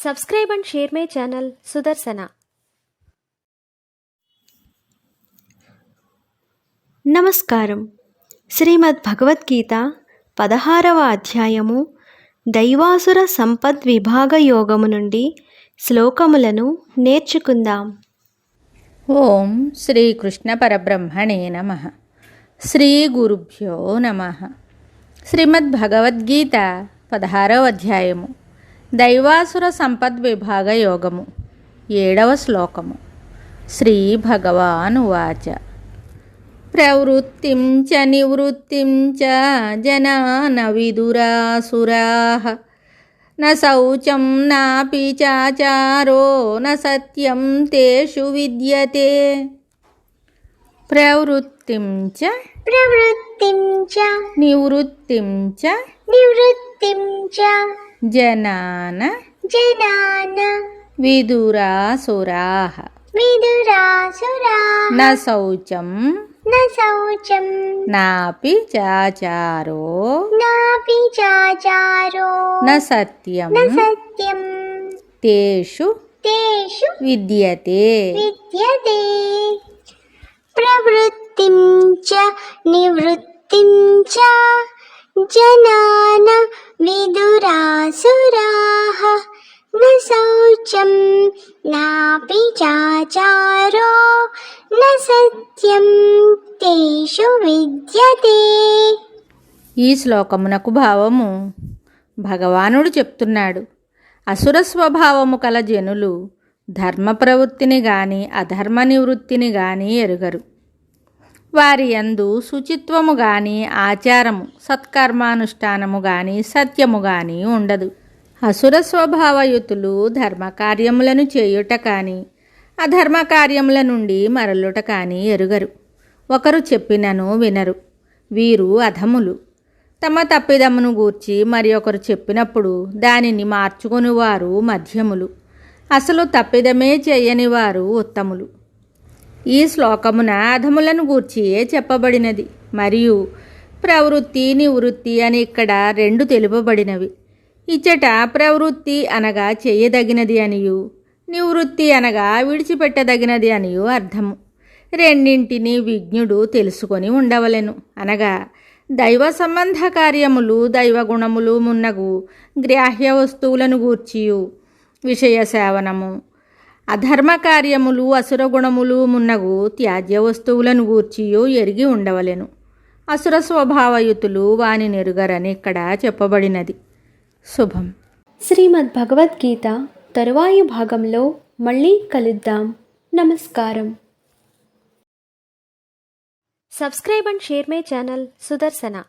Subscribe and share my channel Sudarsana. నమస్కారం. శ్రీమద్ భగవద్గీత 16వ అధ్యాయము దైవాసుర సంపద్ విభాగ యోగము నుండి శ్లోకములను నేర్చుకుందాం. ఓం శ్రీకృష్ణ పరబ్రహ్మణే నమః. శ్రీ గురుభ్యో నమః. శ్రీమద్ భగవద్గీత 16వ అధ్యాయము దైవాసుర సంపద్ విభాగ యోగము 7వ శ్లోకము. శ్రీ భగవాన్ ఉవాచ ప్రవృత్తిం చ నివృత్తిం చ జనాన విదురాసురాః న శౌచం నాపి చాచారో న సత్యం తేషు విద్యతే. ప్రవృత్తిం చ నివృత్తిం చ జనాన విదురాసురాః న శౌచం నాపి చాచారో న సత్యం తేషు విద్యతే. ప్రవృత్తిం చ నివృత్తిం చ జనాన విదురాసురాః న శౌచం నాపి చాచారో న సత్యం తేషు విద్యతే. ఈ శ్లోకమునకు భావము భగవానుడు చెప్తున్నాడు. అసుర స్వభావము కల జనులు ధర్మ ప్రవృత్తిని గాని అధర్మ నివృత్తిని గాని ఎరుగరు. వారి యందు శుచిత్వము గాని ఆచారము సత్కర్మానుష్ఠానము గాని సత్యము గాని ఉండదు. అసుర స్వభావయుతులు ధర్మకార్యములను చేయుట కానీ అధర్మ కార్యముల నుండి మరలుట కానీ ఎరుగరు. ఒకరు చెప్పినను వినరు. వీరు అధములు. తమ తప్పిదమును గూర్చి మరి ఒకరు చెప్పినప్పుడు దానిని మార్చుకొనివారు మధ్యములు. అసలు తప్పిదమే చేయని వారు ఉత్తములు. ఈ శ్లోకమున అధములను గూర్చియే చెప్పబడినది. మరియు ప్రవృత్తి నివృత్తి అని ఇక్కడ రెండు తెలుపబడినవి. ఇచ్చట ప్రవృత్తి అనగా చేయదగినది అనియు నివృత్తి అనగా విడిచిపెట్టదగినది అనియు అర్థము. రెండింటినీ విజ్ఞుడు తెలుసుకొని ఉండవలెను. అనగా దైవ సంబంధ కార్యములు దైవగుణములు మున్నగు గ్రాహ్య వస్తువులను గూర్చియు విషయ సేవనము, అధర్మ కార్యములు అసుర గుణములు మున్నగు త్యాజ్య వస్తువులను గూర్చియు ఎరిగి ఉండవలెను. అసుర స్వభావయుతులు వాని నెరుగరని ఇక్కడ చెప్పబడినది. శుభం. శ్రీమద్ భగవద్గీత తరువాయి భాగంలో మళ్ళీ కలుద్దాం. నమస్కారం. Subscribe and share my channel Sudarsana.